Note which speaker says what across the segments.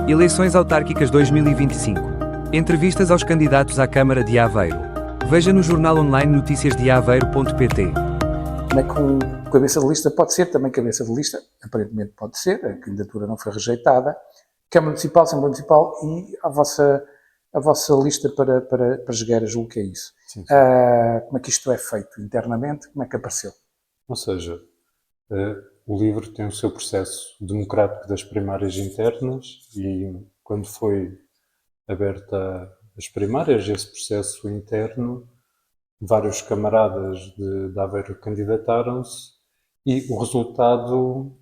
Speaker 1: Eleições autárquicas 2025. Entrevistas aos candidatos à Câmara de Aveiro. Veja no jornal online noticiasdeaveiro.pt.
Speaker 2: Como é que um cabeça de lista pode ser também cabeça de lista? Aparentemente pode ser, a candidatura não foi rejeitada. Câmara Municipal, Assembleia Municipal e a vossa lista para Jogueira, julgo que é isso.
Speaker 3: Sim, sim.
Speaker 2: Como é que isto é feito internamente? Como é que apareceu?
Speaker 3: Ou seja, o LIVRE tem o seu processo democrático das primárias internas e quando foi aberta as primárias, esse processo interno, vários camaradas de Aveiro candidataram-se e o resultado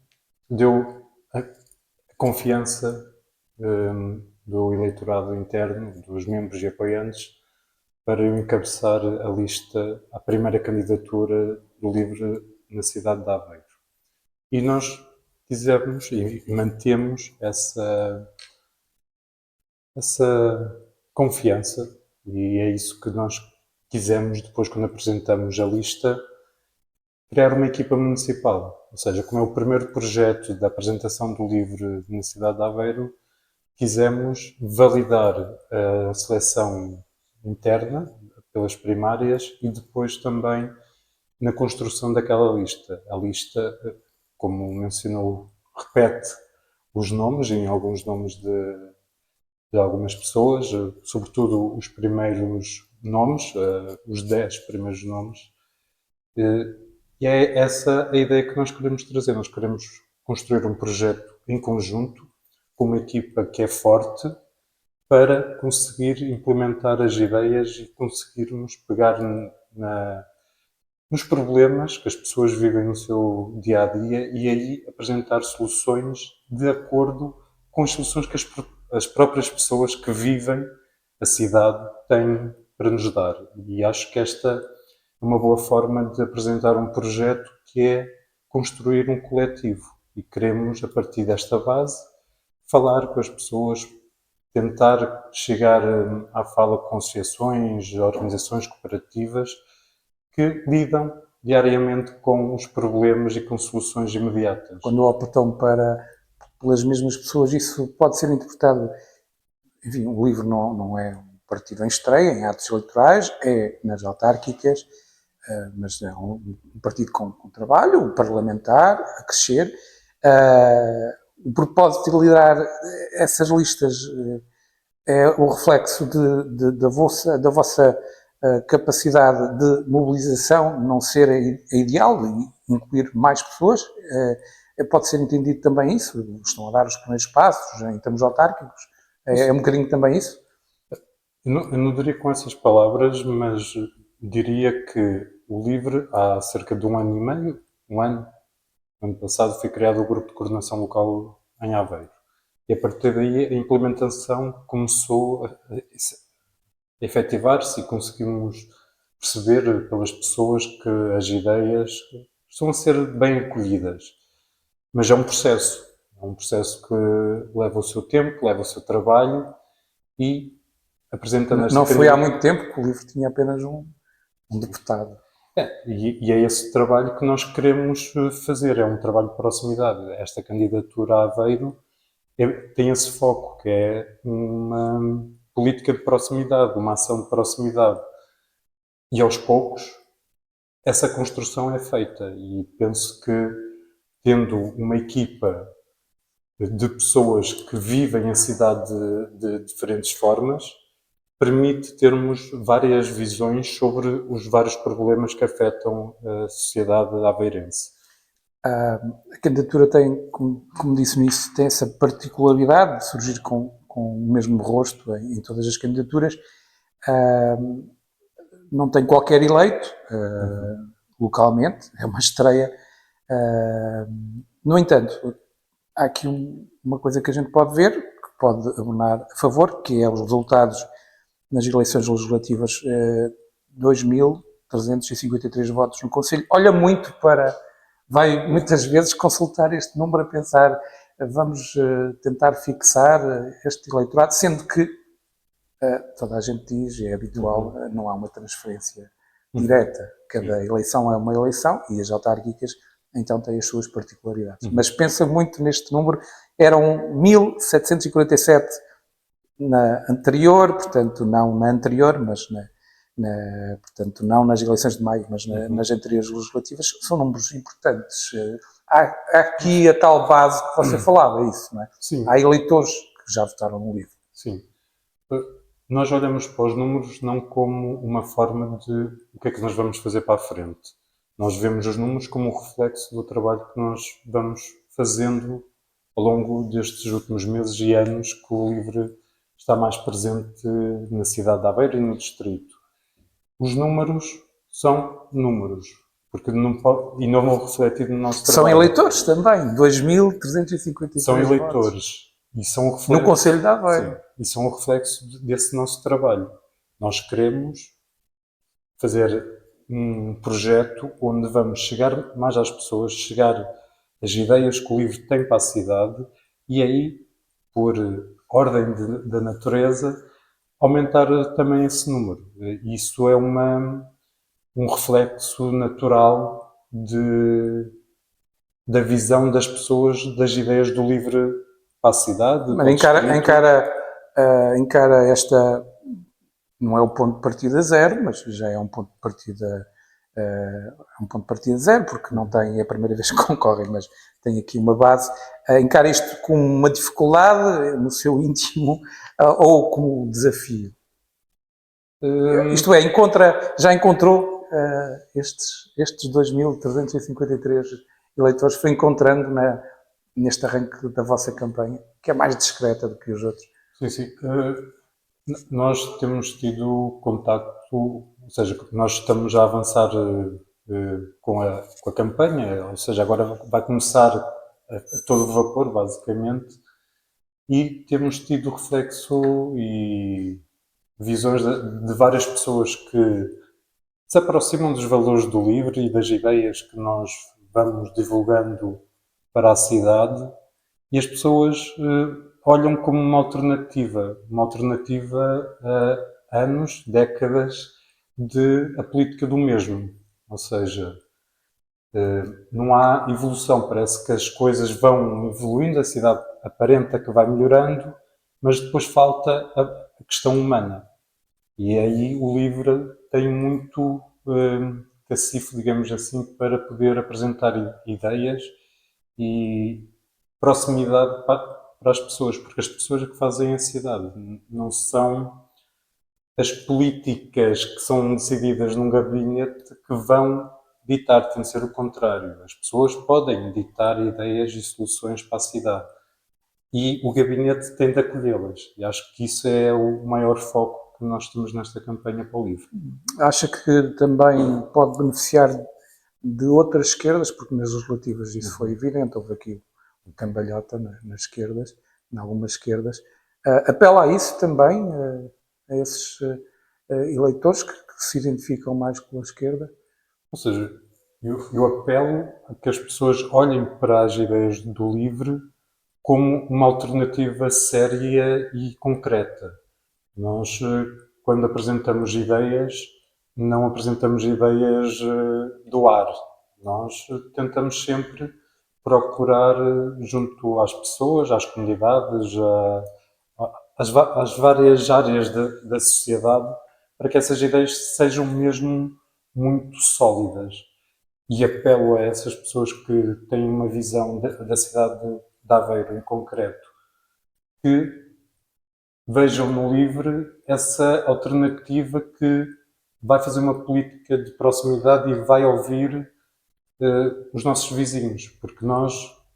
Speaker 3: deu a confiança do eleitorado interno, dos membros e apoiantes, para eu encabeçar a lista, a primeira candidatura do LIVRE na cidade de Aveiro. E nós quisemos e mantemos essa confiança, e é isso que nós quisemos depois, quando apresentamos a lista, criar uma equipa municipal. Ou seja, como é o primeiro projeto da apresentação do LIVRE na cidade de Aveiro, quisemos validar a seleção interna pelas primárias e depois também na construção daquela lista. A lista, como mencionou, repete os nomes, em alguns nomes de algumas pessoas, sobretudo os primeiros nomes, os 10 primeiros nomes. E é essa a ideia que nós queremos trazer. Nós queremos construir um projeto em conjunto, com uma equipa que é forte, para conseguir implementar as ideias e conseguirmos pegar nos problemas que as pessoas vivem no seu dia-a-dia e aí apresentar soluções de acordo com as soluções que as próprias pessoas que vivem a cidade têm para nos dar. E acho que esta é uma boa forma de apresentar um projeto que é construir um coletivo. E queremos, a partir desta base, falar com as pessoas, tentar chegar à fala com associações, organizações cooperativas que lidam diariamente com os problemas e com soluções imediatas.
Speaker 2: Quando optam pelas mesmas pessoas, isso pode ser interpretado. Enfim, o LIVRE não é um partido em estreia, em atos eleitorais, é nas autárquicas, mas é um partido com trabalho, um parlamentar, a crescer. O propósito de liderar essas listas é o reflexo da vossa capacidade de mobilização não ser a ideal e incluir mais pessoas. Pode ser entendido também isso. Estão a dar os primeiros passos em termos autárquicos. É um bocadinho também isso?
Speaker 3: Eu não diria com essas palavras, mas diria que o LIVRE, há cerca de 1 ano e meio, ano passado, foi criado o Grupo de Coordenação Local em Aveiro. E a partir daí a implementação começou a efetivar-se e conseguimos perceber pelas pessoas que as ideias estão a ser bem acolhidas. Mas é um processo que leva o seu tempo, leva o seu trabalho e apresentando esta
Speaker 2: Não foi há muito tempo que o LIVRE tinha apenas um deputado.
Speaker 3: E é esse trabalho que nós queremos fazer, é um trabalho de proximidade. Esta candidatura a Aveiro tem esse foco, que é uma política de proximidade, uma ação de proximidade. E aos poucos essa construção é feita e penso que tendo uma equipa de pessoas que vivem a cidade de diferentes formas, permite termos várias visões sobre os vários problemas que afetam a sociedade aveirense.
Speaker 2: A candidatura tem, como disse no início, tem essa particularidade de surgir com o mesmo rosto em todas as candidaturas. Não tem qualquer eleito localmente, é uma estreia. No entanto, há aqui uma coisa que a gente pode ver, que pode abonar a favor, que é os resultados nas eleições legislativas, 2.353 votos no Conselho. Olha muito vai muitas vezes consultar este número a pensar, vamos tentar fixar este eleitorado, sendo que toda a gente diz, é habitual, não há uma transferência direta. Cada eleição é uma eleição e as autárquicas então tem as suas particularidades. Mas pensa muito neste número, eram 1747 na anterior, portanto não na anterior, mas portanto não nas eleições de maio, mas nas anteriores legislativas, são números importantes. Há aqui a tal base que você falava, isso, não é?
Speaker 3: Sim.
Speaker 2: Há eleitores que já votaram no livro.
Speaker 3: Sim. Nós olhamos para os números não como uma forma de o que é que nós vamos fazer para a frente. Nós vemos os números como um reflexo do trabalho que nós vamos fazendo ao longo destes últimos meses e anos que o livro está mais presente na cidade de Aveiro e no distrito. Os números são números, porque não vão refletir no nosso trabalho.
Speaker 2: São eleitores também, 2.353
Speaker 3: São
Speaker 2: votos.
Speaker 3: eleitores. E são um reflexo,
Speaker 2: no Conselho de Aveiro.
Speaker 3: Sim, e são um reflexo desse nosso trabalho. Nós queremos fazer um projeto onde vamos chegar mais às pessoas, chegar às ideias que o livro tem para a cidade e aí, por ordem da natureza, aumentar também esse número. Isso é um reflexo natural da visão das pessoas, das ideias do livro para a cidade.
Speaker 2: Mas encara esta, não é o ponto de partida zero, mas já é um ponto de partida zero, porque não tem, é a primeira vez que concorrem, mas tem aqui uma base. Encara isto como uma dificuldade no seu íntimo ou como desafio? Isto é, já encontrou estes 2.353 eleitores, foi encontrando neste arranque da vossa campanha, que é mais discreta do que os outros?
Speaker 3: Sim, sim. Nós temos tido contacto, ou seja, nós estamos a avançar com a campanha, ou seja, agora vai começar a todo vapor, basicamente, e temos tido reflexo e visões de várias pessoas que se aproximam dos valores do livro e das ideias que nós vamos divulgando para a cidade, e as pessoas olham como uma alternativa a anos, décadas a política do mesmo. Ou seja, não há evolução, parece que as coisas vão evoluindo, a cidade aparenta que vai melhorando, mas depois falta a questão humana. E aí o livro tem muito cacifo, digamos assim, para poder apresentar ideias e proximidade para as pessoas, porque as pessoas é que fazem a cidade, não são as políticas que são decididas num gabinete que vão ditar, tem de ser o contrário. As pessoas podem ditar ideias e soluções para a cidade e o gabinete tem de acolhê-las, e acho que isso é o maior foco que nós temos nesta campanha para o livro.
Speaker 2: Acha que também pode beneficiar de outras esquerdas, porque nas legislativas isso foi evidente, houve aqui um cambalhota nas esquerdas, em algumas esquerdas. Apela a isso também, a esses eleitores que se identificam mais com a esquerda?
Speaker 3: Ou seja, eu apelo a que as pessoas olhem para as ideias do livro como uma alternativa séria e concreta. Nós, quando apresentamos ideias, não apresentamos ideias do ar. Nós tentamos sempre procurar junto às pessoas, às comunidades, às várias áreas da sociedade, para que essas ideias sejam mesmo muito sólidas. E apelo a essas pessoas que têm uma visão da cidade de Aveiro em concreto, que vejam no livro essa alternativa que vai fazer uma política de proximidade e vai ouvir os nossos vizinhos, porque nós,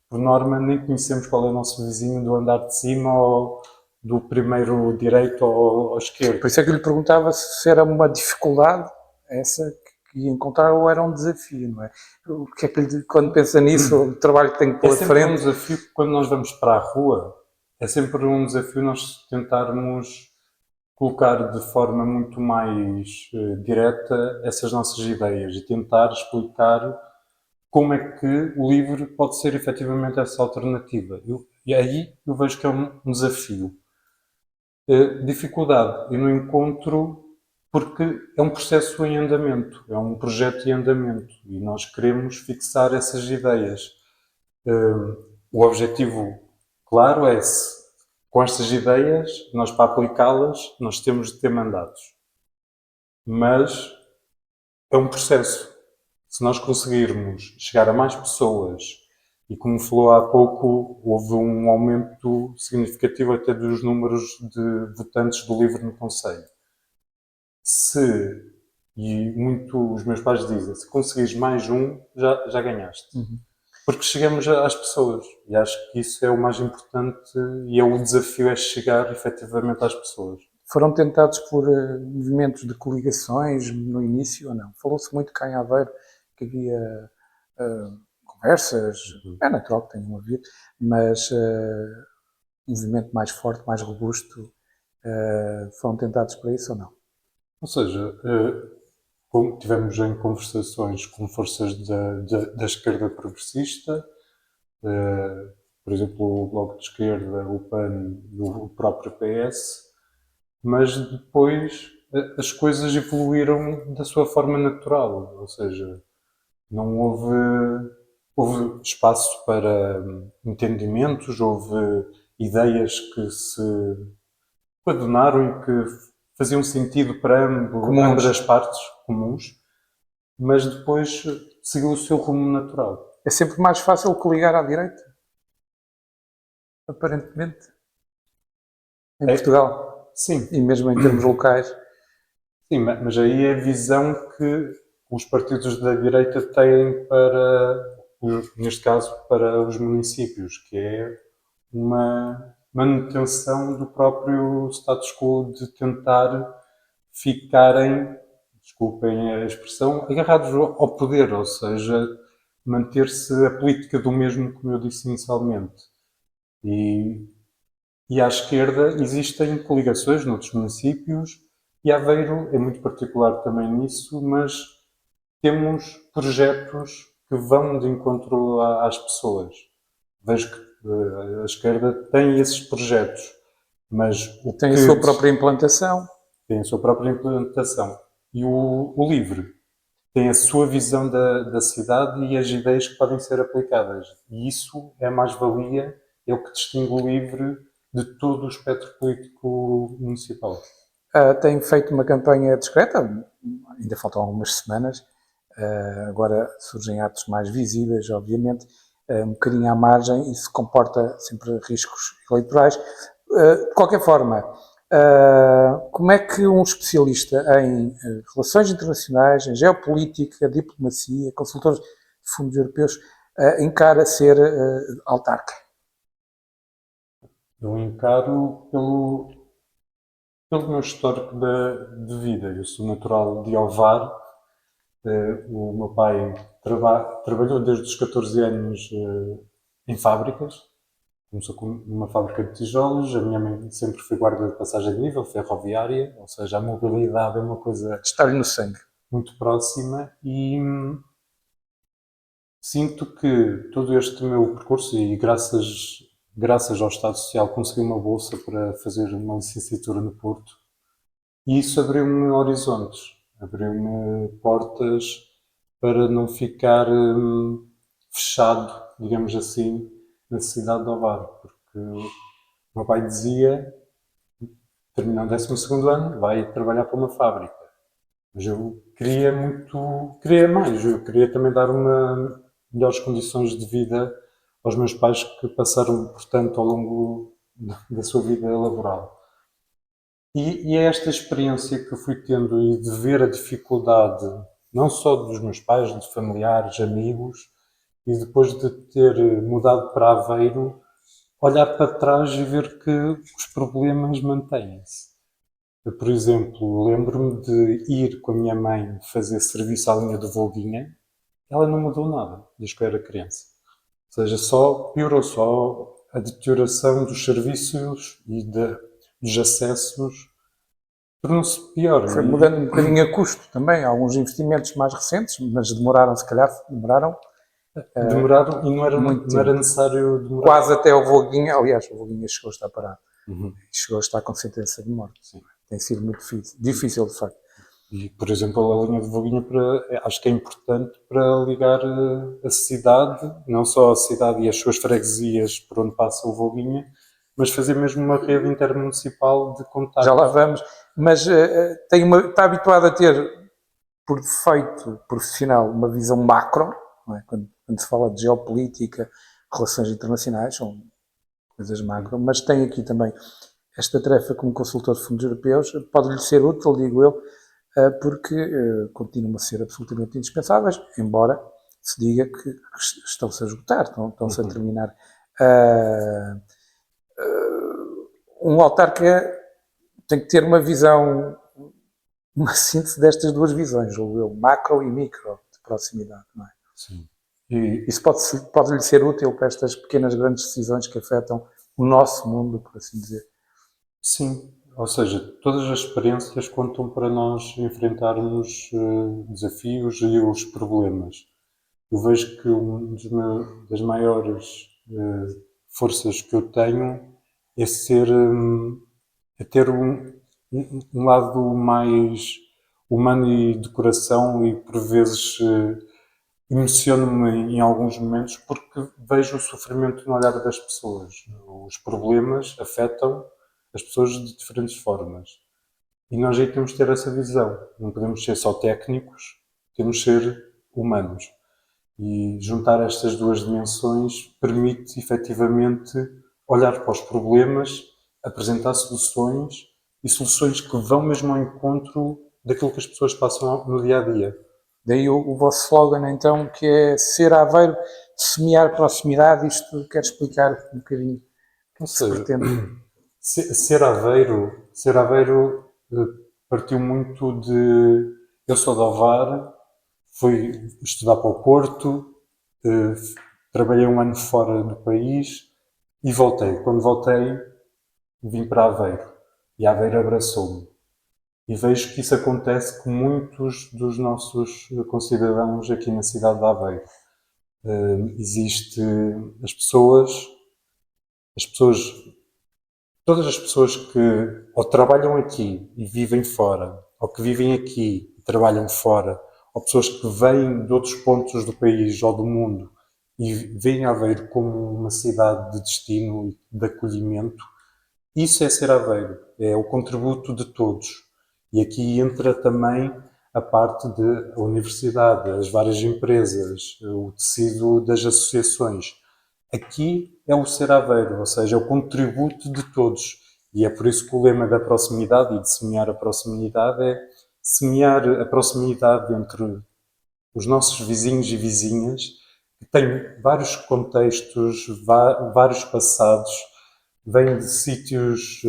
Speaker 3: por norma, nem conhecemos qual é o nosso vizinho do andar de cima ou do primeiro direito ou esquerdo.
Speaker 2: Por isso é que eu lhe perguntava se era uma dificuldade essa que ia encontrar ou era um desafio, não é? O que é que quando pensa nisso, o trabalho que tem que pôr à frente?
Speaker 3: É sempre um desafio, quando nós vamos para a rua, é sempre um desafio nós tentarmos colocar de forma muito mais direta essas nossas ideias e tentar explicar como é que o livro pode ser efetivamente essa alternativa. E aí eu vejo que é um desafio. Dificuldade, eu não encontro porque é um processo em andamento, é um projeto em andamento e nós queremos fixar essas ideias. O objetivo, claro, é se com estas ideias, nós para aplicá-las, nós temos de ter mandatos. Mas é um processo. Se nós conseguirmos chegar a mais pessoas, e como falou há pouco, houve um aumento significativo até dos números de votantes do livro no Conselho. E muito os meus pais dizem, se conseguires mais um, já ganhaste. Porque chegamos às pessoas. E acho que isso é o mais importante e é o desafio, é chegar efetivamente às pessoas.
Speaker 2: Foram tentados por movimentos de coligações no início ou não? Falou-se muito cá em Aveiro que havia conversas, é natural que tenham havido, mas um movimento mais forte, mais robusto, foram tentados para isso ou não?
Speaker 3: Ou seja, como tivemos em conversações com forças da esquerda progressista, por exemplo, o Bloco de Esquerda, o PAN e o próprio PS, mas depois as coisas evoluíram da sua forma natural, ou seja, não houve espaço para entendimentos, houve ideias que se coadunaram e que faziam sentido para ambas as partes, comuns, mas depois seguiu o seu rumo natural.
Speaker 2: É sempre mais fácil coligar à direita? Aparentemente. Em Portugal.
Speaker 3: Sim.
Speaker 2: E mesmo em termos locais.
Speaker 3: Sim, mas aí é a visão que os partidos da direita têm para, neste caso, para os municípios, que é uma manutenção do próprio status quo de tentar ficarem, desculpem a expressão, agarrados ao poder, ou seja, manter-se a política do mesmo, como eu disse inicialmente. E à esquerda existem coligações noutros municípios e Aveiro é muito particular também nisso, mas temos projetos que vão de encontro às pessoas. Vejo que a esquerda tem esses projetos, mas
Speaker 2: tem a sua própria implantação.
Speaker 3: Tem a sua própria implantação. E o LIVRE tem a sua visão da cidade e as ideias que podem ser aplicadas. E isso é a mais-valia, é o que distingue o LIVRE de todo o espectro político municipal.
Speaker 2: Tem feito uma campanha discreta, ainda faltam algumas semanas, agora surgem atos mais visíveis, obviamente, um bocadinho à margem, isso comporta sempre riscos eleitorais. De qualquer forma, como é que um especialista em relações internacionais, em geopolítica, diplomacia, consultor de fundos europeus, encara ser autarca?
Speaker 3: Eu encaro pelo meu histórico de vida. Eu sou natural de Ovar. O meu pai trabalhou desde os 14 anos em fábricas. Começou com uma fábrica de tijolos. A minha mãe sempre foi guarda de passagem de nível ferroviária, ou seja, a mobilidade é uma coisa...
Speaker 2: Está-lhe no sangue.
Speaker 3: Muito próxima e sinto que todo este meu percurso, e graças ao Estado Social, consegui uma bolsa para fazer uma licenciatura no Porto, e isso abriu-me horizontes, abriu-me portas para não ficar fechado, digamos assim, na cidade de Ovar, porque o meu pai dizia, terminando o 12º ano, vai trabalhar para uma fábrica. Mas eu queria mais, eu queria também dar melhores condições de vida aos meus pais que passaram, portanto, ao longo da sua vida laboral. E é esta experiência que eu fui tendo e de ver a dificuldade, não só dos meus pais, de familiares, amigos, e depois de ter mudado para Aveiro, olhar para trás e ver que os problemas mantêm-se. Eu, por exemplo, lembro-me de ir com a minha mãe fazer serviço à linha do Volguinha. Ela não mudou nada desde que eu era criança. Ou seja, piorou só a deterioração dos serviços e dos acessos. Tornou-se pior.
Speaker 2: Foi mudando um bocadinho a custo também. Alguns investimentos mais recentes, mas demoraram, se calhar, demoraram
Speaker 3: e não era necessário demorar.
Speaker 2: Quase até o Volguinha. Aliás, o Volguinha chegou a estar parado. Chegou a estar com sentença de morte. Sim. Tem sido muito difícil, de facto.
Speaker 3: E, por exemplo, a linha de Voguinha acho que é importante para ligar a cidade, não só a cidade e as suas freguesias por onde passa o Voguinha, mas fazer mesmo uma rede intermunicipal de
Speaker 2: Já lá
Speaker 3: contactos.
Speaker 2: vamos. Mas está habituado a ter, por defeito profissional, uma visão macro, não é? Quando se fala de geopolítica, relações internacionais, são coisas macro, mas tem aqui também esta tarefa como consultor de fundos europeus, pode-lhe ser útil, digo eu, porque continuam a ser absolutamente indispensáveis, embora se diga que estão-se a esgotar, estão-se a terminar. Um autarca tem que ter uma visão, uma síntese destas duas visões, ou eu, macro e micro, de proximidade, não é?
Speaker 3: Sim. E
Speaker 2: Isso pode-lhe ser útil para estas pequenas, grandes decisões que afetam o nosso mundo, por assim dizer.
Speaker 3: sim, ou seja, todas as experiências contam para nós enfrentarmos desafios e os problemas. Eu vejo que das maiores forças que eu tenho é é ter um lado mais humano e de coração e por vezes emociono-me em alguns momentos porque vejo o sofrimento no olhar das pessoas. Os problemas afetam as pessoas de diferentes formas. E nós aí temos que ter essa visão. Não podemos ser só técnicos, temos que ser humanos. E juntar estas duas dimensões permite efetivamente olhar para os problemas, apresentar soluções e soluções que vão mesmo ao encontro daquilo que as pessoas passam no dia a dia.
Speaker 2: Daí o vosso slogan, então, que é ser Aveiro, semear proximidade. Isto quero explicar um bocadinho o que
Speaker 3: Ou
Speaker 2: se
Speaker 3: seja,
Speaker 2: pretende.
Speaker 3: Ser Aveiro partiu muito de. Eu sou de Ovar, fui estudar para o Porto, eh, trabalhei um ano fora do país e voltei. Quando voltei, vim para Aveiro e Aveiro abraçou-me. E vejo que isso acontece com muitos dos nossos concidadãos aqui na cidade de Aveiro. Existe as pessoas, todas as pessoas que ou trabalham aqui e vivem fora, ou que vivem aqui e trabalham fora, ou pessoas que vêm de outros pontos do país ou do mundo e veem Aveiro como uma cidade de destino e de acolhimento, isso é ser Aveiro, é o contributo de todos. E aqui entra também a parte da universidade, as várias empresas, o tecido das associações. Aqui é o ser Aveiro, ou seja, é o contributo de todos. E é por isso que o lema da proximidade e de semear a proximidade é semear a proximidade entre os nossos vizinhos e vizinhas, que têm vários contextos, vários passados, vêm de sítios,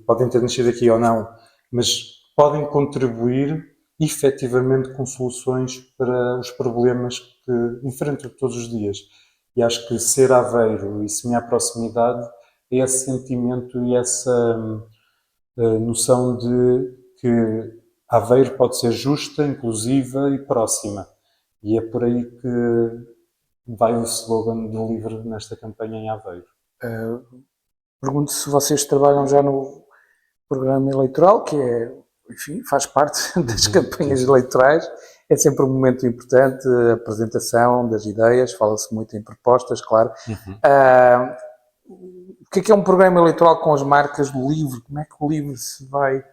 Speaker 3: podem ter nascido aqui ou não, mas podem contribuir efetivamente com soluções para os problemas que enfrentam todos os dias. E acho que ser Aveiro e semear proximidade é esse sentimento e essa noção de que Aveiro pode ser justa, inclusiva e próxima. E é por aí que vai o slogan do livro nesta campanha em Aveiro.
Speaker 2: Pergunto se vocês trabalham já no programa eleitoral, que é, enfim, faz parte das campanhas eleitorais. É sempre um momento importante, a apresentação das ideias, fala-se muito em propostas, claro. O que é um programa eleitoral com as marcas do livro? Como é que o livro se vai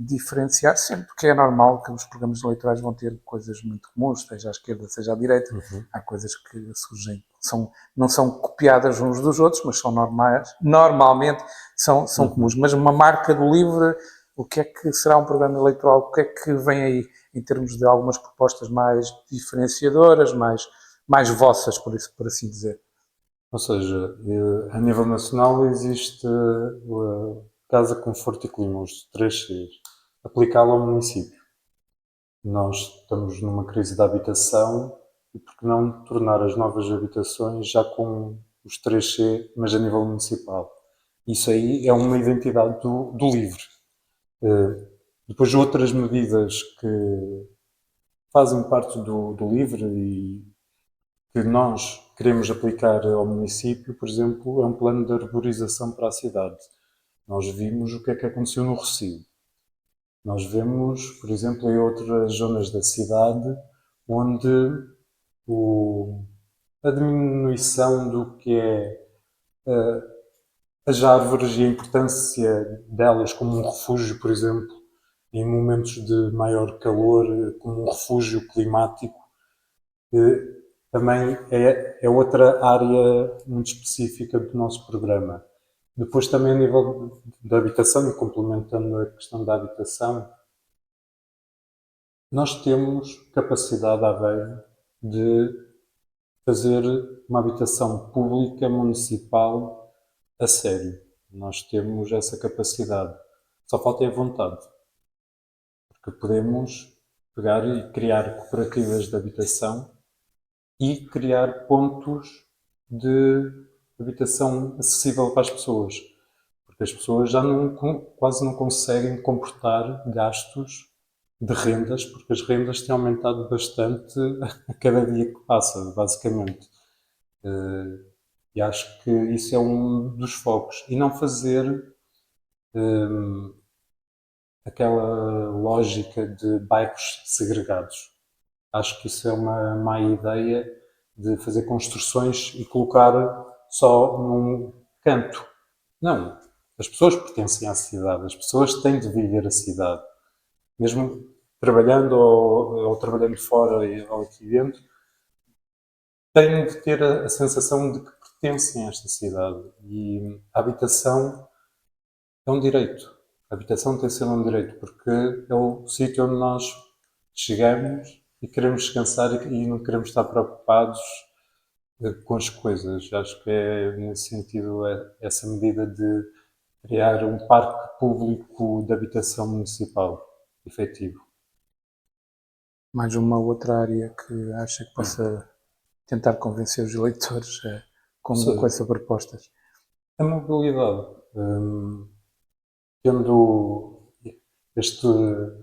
Speaker 2: diferenciar? Sempre que é normal que os programas eleitorais vão ter coisas muito comuns, seja à esquerda, seja à direita. Há coisas que surgem, não são copiadas uns dos outros, mas são normais. Normalmente são comuns. Mas uma marca do livro, o que é que será um programa eleitoral? O que é que vem aí em termos de algumas propostas mais diferenciadoras, mais vossas, por assim dizer?
Speaker 3: Ou seja, a nível nacional existe a Casa Conforto e Clima, os 3Cs, aplicá-lo ao município. Nós estamos numa crise da habitação e por que não tornar as novas habitações já com os 3C, mas a nível municipal. Isso aí é uma identidade do LIVRE. Depois outras medidas que fazem parte do LIVRE e que nós queremos aplicar ao município, por exemplo, é um plano de arborização para a cidade. Nós vimos o que é que aconteceu no Rossio. Nós vemos, por exemplo, em outras zonas da cidade, onde a diminuição do que é as árvores e a importância delas como um refúgio, por exemplo, em momentos de maior calor, como um refúgio climático, também é outra área muito específica do nosso programa. Depois também a nível da habitação, e complementando a questão da habitação, nós temos capacidade, à Aveiro, de fazer uma habitação pública municipal a sério. Nós temos essa capacidade. Só falta é vontade. Porque podemos pegar e criar cooperativas de habitação e criar pontos de habitação acessível para as pessoas. Porque as pessoas já quase não conseguem comportar gastos de rendas, porque as rendas têm aumentado bastante a cada dia que passa, basicamente. E acho que isso é um dos focos. E não fazer aquela lógica de bairros segregados. Acho que isso é uma má ideia de fazer construções e colocar só num canto. Não. As pessoas pertencem à cidade, as pessoas têm de viver a cidade. Mesmo trabalhando ou trabalhando fora ou aqui dentro, têm de ter a sensação de que pertencem a esta cidade. E a habitação é um direito. A habitação tem de ser um direito, porque é o sítio onde nós chegamos e queremos descansar e não queremos estar preocupados com as coisas. Acho que é, nesse sentido, essa medida de criar um parque público de habitação municipal efetivo.
Speaker 2: Mais uma outra área que acha que possa tentar convencer os eleitores com essas propostas?
Speaker 3: A mobilidade. Tendo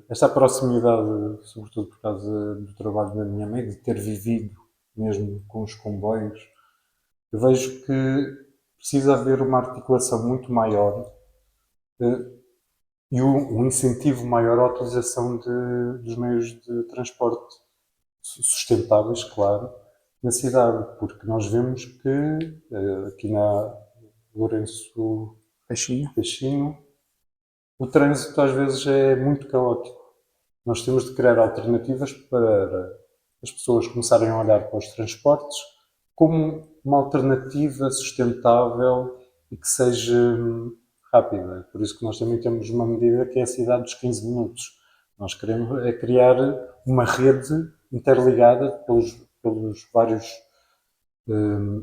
Speaker 3: esta proximidade, sobretudo por causa do trabalho da minha mãe, de ter vivido mesmo com os comboios, eu vejo que precisa haver uma articulação muito maior e um incentivo maior à utilização dos meios de transporte sustentáveis, claro, na cidade, porque nós vemos que aqui na Lourenço Peixinho, o trânsito às vezes é muito caótico. Nós temos de criar alternativas para as pessoas começarem a olhar para os transportes como uma alternativa sustentável e que seja rápida. Por isso que nós também temos uma medida que é a cidade dos 15 minutos. Nós queremos criar uma rede interligada pelos vários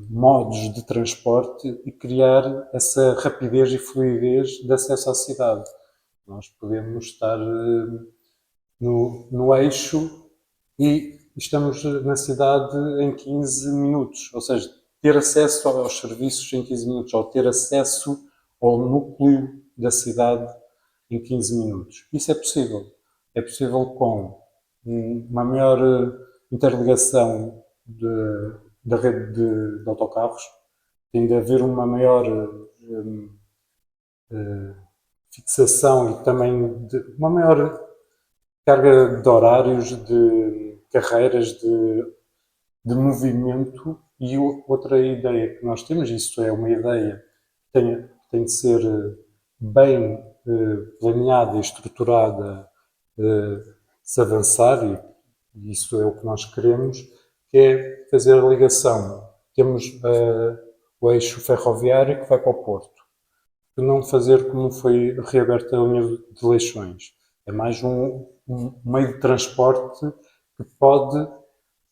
Speaker 3: modos de transporte e criar essa rapidez e fluidez de acesso à cidade. Nós podemos estar no eixo e estamos na cidade em 15 minutos, ou seja, ter acesso aos serviços em 15 minutos, ou ter acesso ao núcleo da cidade em 15 minutos. Isso é possível. É possível com uma maior interligação da rede de autocarros, tem de haver uma maior fixação e também uma maior carga de horários, de carreiras, de movimento. E outra ideia que nós temos, isso é uma ideia que tem de ser bem planeada e estruturada, se avançar, e isso é o que nós queremos, que é fazer a ligação. Temos o eixo ferroviário que vai para o Porto. Não fazer como foi reaberta a linha de Leixões. É mais um meio de transporte que pode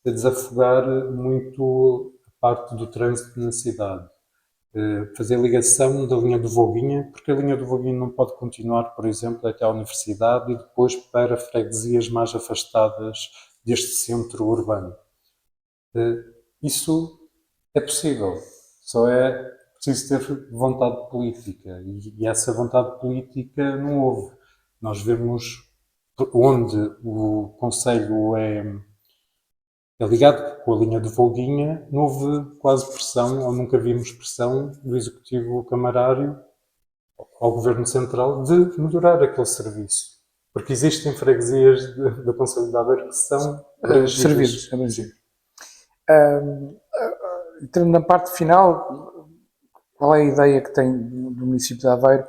Speaker 3: desafogar muito a parte do trânsito na cidade. Fazer a ligação da linha do Voguinha, porque a linha do Voguinha não pode continuar, por exemplo, até à universidade e depois para freguesias mais afastadas deste centro urbano. Isso é possível, só é preciso ter vontade política e essa vontade política não houve. Nós vemos onde o Conselho é ligado com a linha do Volguinha, não houve quase pressão, ou nunca vimos pressão do Executivo Camarário ao Governo Central de melhorar aquele serviço. Porque existem freguesias do Concelho de Aveiro que são abrangidas.
Speaker 2: Abrangidos. Entrando na parte final, qual é a ideia que tem do município de Aveiro?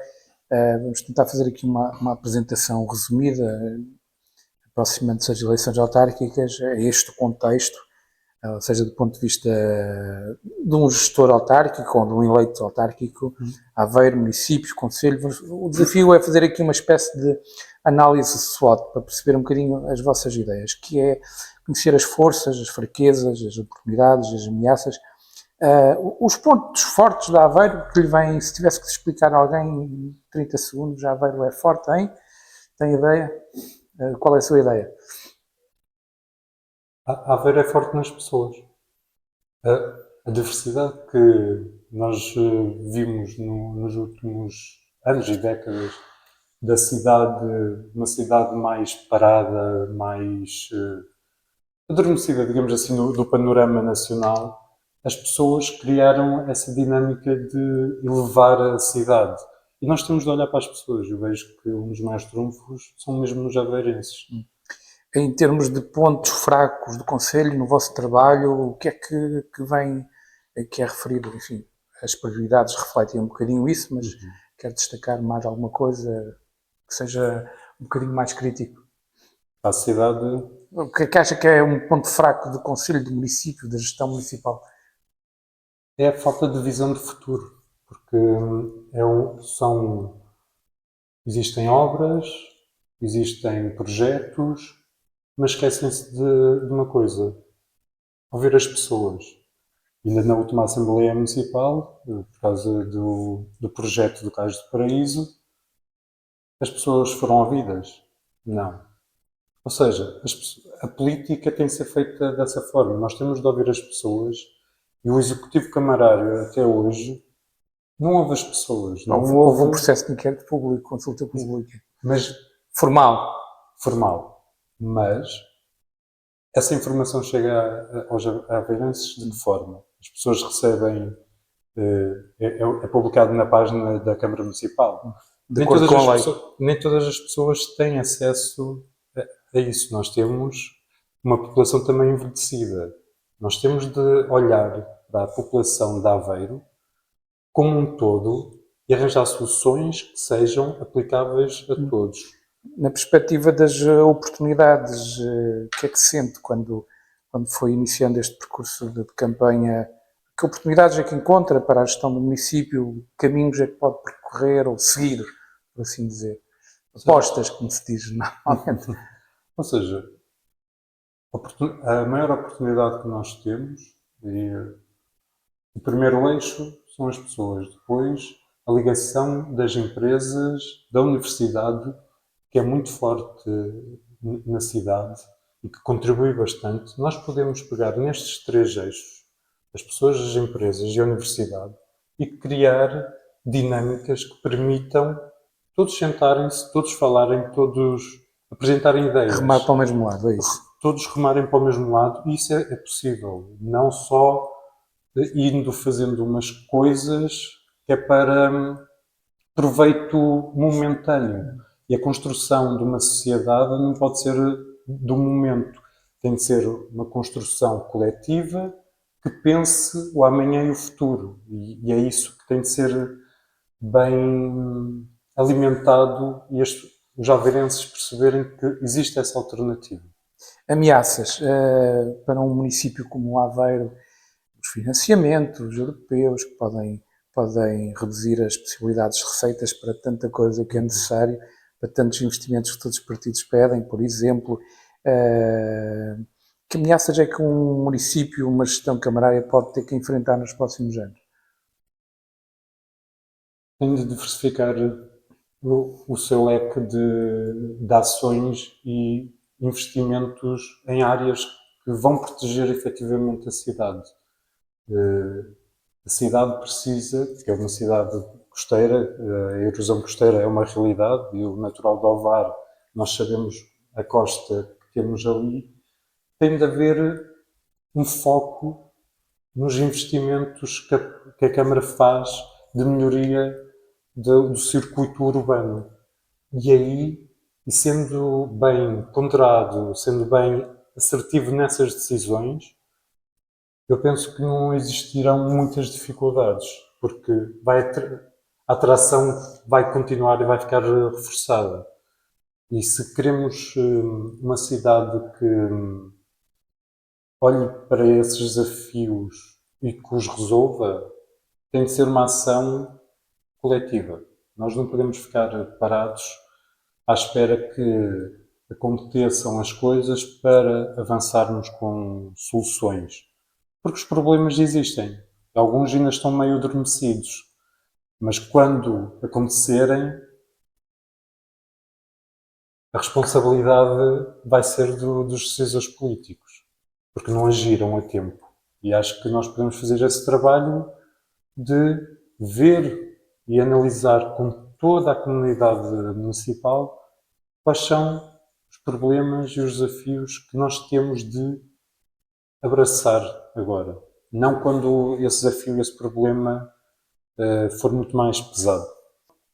Speaker 2: Vamos tentar fazer aqui uma apresentação resumida, aproximando-se das eleições autárquicas, a este contexto, ou seja, do ponto de vista de um gestor autárquico ou de um eleito autárquico, Aveiro, municípios, concelhos. O desafio é fazer aqui uma espécie de análise SWOT para perceber um bocadinho as vossas ideias, que é conhecer as forças, as fraquezas, as oportunidades, as ameaças, os pontos fortes da Aveiro, que lhe vem, se tivesse que explicar a alguém em 30 segundos, a Aveiro é forte, hein? Tem ideia? Qual é a sua ideia?
Speaker 3: A Aveiro é forte nas pessoas. A diversidade que nós vimos nos últimos anos e décadas da cidade, uma cidade mais parada, mais adormecida, digamos assim, do panorama nacional, as pessoas criaram essa dinâmica de elevar a cidade. E nós temos de olhar para as pessoas. Eu vejo que um dos maiores trunfos são mesmo os aveirenses.
Speaker 2: Em termos de pontos fracos do Concelho, no vosso trabalho, o que é que vem, que é referido? Enfim, as prioridades refletem um bocadinho isso, mas quero destacar mais alguma coisa que seja um bocadinho mais crítico.
Speaker 3: A cidade...
Speaker 2: O que é que acha que é um ponto fraco do Concelho, do município, da gestão municipal?
Speaker 3: É a falta de visão de futuro, porque existem obras, existem projetos, mas esquecem-se de uma coisa: ouvir as pessoas. Ainda na última Assembleia Municipal, por causa do projeto do Cais do Paraíso, as pessoas foram ouvidas? Não. Ou seja, a política tem de ser feita dessa forma. Nós temos de ouvir as pessoas, e o Executivo Camarário, até hoje, não ouve as pessoas. Não
Speaker 2: houve um processo de inquérito público, consulta pública.
Speaker 3: Mas
Speaker 2: formal.
Speaker 3: Mas essa informação chega aos aveirenses de que forma? As pessoas recebem... É publicado na página da Câmara Municipal. Nem todas as pessoas têm acesso a isso. Nós temos uma população também envelhecida. Nós temos de olhar para a população de Aveiro como um todo e arranjar soluções que sejam aplicáveis a todos.
Speaker 2: Na perspectiva das oportunidades, o que é que sente quando foi iniciando este percurso de campanha? Que oportunidades é que encontra para a gestão do município? Que caminhos é que pode percorrer ou seguir, por assim dizer? Apostas, como se diz normalmente.
Speaker 3: Ou seja, a maior oportunidade que nós temos, e o primeiro eixo são as pessoas, depois a ligação das empresas, da universidade, que é muito forte na cidade e que contribui bastante. Nós podemos pegar nestes três eixos, as pessoas, as empresas e a universidade, e criar dinâmicas que permitam todos sentarem-se, todos falarem, todos apresentarem ideias.
Speaker 2: Remar para o mesmo lado, é isso.
Speaker 3: Todos remarem para o mesmo lado, e isso é possível. Não só indo fazendo umas coisas que é para proveito momentâneo. E a construção de uma sociedade não pode ser do momento. Tem de ser uma construção coletiva que pense o amanhã e o futuro. E é isso que tem de ser bem alimentado e os aveirenses perceberem que existe essa alternativa.
Speaker 2: Ameaças para um município como o Aveiro, os financiamentos europeus que podem reduzir as possibilidades de receitas para tanta coisa que é necessário, para tantos investimentos que todos os partidos pedem, por exemplo. Que ameaças é que um município, uma gestão camarária pode ter que enfrentar nos próximos anos?
Speaker 3: Tem de diversificar o seu leque de ações e investimentos em áreas que vão proteger efetivamente a cidade. A cidade precisa, porque é uma cidade costeira, a erosão costeira é uma realidade e o natural do Ovar, nós sabemos a costa que temos ali, tem de haver um foco nos investimentos que a Câmara faz de melhoria do circuito urbano. E aí e sendo bem ponderado, sendo bem assertivo nessas decisões, eu penso que não existirão muitas dificuldades, porque a atração vai continuar e vai ficar reforçada. E se queremos uma cidade que olhe para esses desafios e que os resolva, tem de ser uma ação coletiva. Nós não podemos ficar parados à espera que aconteçam as coisas para avançarmos com soluções. Porque os problemas existem. Alguns ainda estão meio adormecidos. Mas quando acontecerem, a responsabilidade vai ser dos decisores políticos. Porque não agiram a tempo. E acho que nós podemos fazer esse trabalho de ver e analisar com toda a comunidade municipal quais são os problemas e os desafios que nós temos de abraçar agora. Não quando esse desafio, esse problema for muito mais pesado.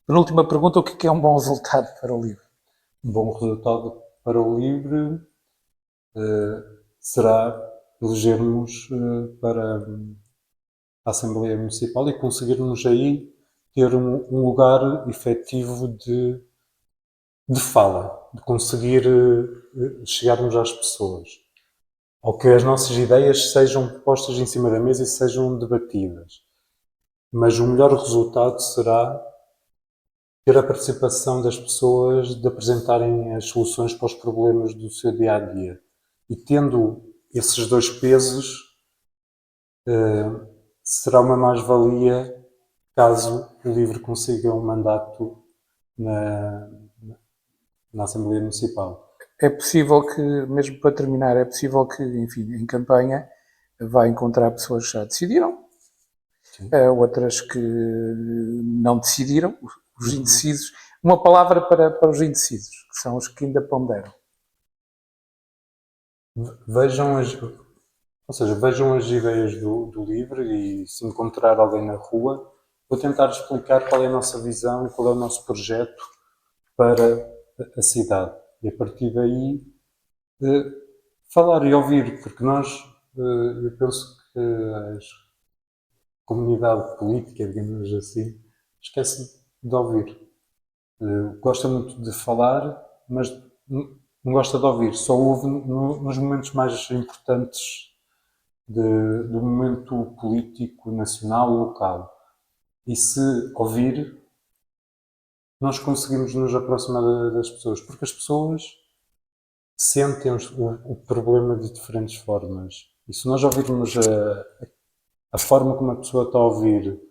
Speaker 2: Penúltima pergunta, o que é um bom resultado para o livro?
Speaker 3: Um bom resultado para o livro será elegermos para a Assembleia Municipal e conseguirmos aí ter um lugar efetivo de fala, de conseguir chegarmos às pessoas. Ou que as nossas ideias sejam postas em cima da mesa e sejam debatidas. Mas o melhor resultado será ter a participação das pessoas de apresentarem as soluções para os problemas do seu dia-a-dia. E tendo esses dois pesos, será uma mais-valia caso o livro consiga um mandato na Assembleia Municipal.
Speaker 2: É possível que, mesmo para terminar, é possível que, enfim, em campanha, vai encontrar pessoas que já decidiram, outras que não decidiram, os indecisos. Uma palavra para os indecisos, que são os que ainda ponderam.
Speaker 3: Vejam as ideias do livro e se encontrar alguém na rua, vou tentar explicar qual é a nossa visão e qual é o nosso projeto para a cidade. E a partir daí, falar e ouvir, porque eu penso que a comunidade política, digamos assim, esquece de ouvir. Gosta muito de falar, mas não gosta de ouvir. Só ouve nos momentos mais importantes do momento político, nacional, local. E se ouvir, nós conseguimos nos aproximar das pessoas, porque as pessoas sentem o problema de diferentes formas. E se nós ouvirmos a forma como a pessoa está a ouvir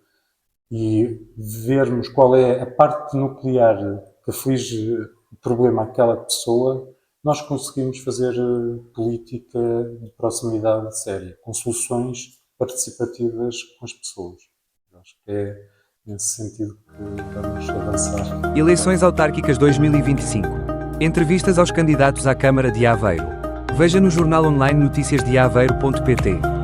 Speaker 3: e vermos qual é a parte nuclear que aflige o problema àquela pessoa, nós conseguimos fazer política de proximidade séria, com soluções participativas com as pessoas. Eu acho que é nesse sentido que vamos avançar.
Speaker 1: Eleições autárquicas 2025. Entrevistas aos candidatos à Câmara de Aveiro. Veja no jornal online noticiasdeaveiro.pt.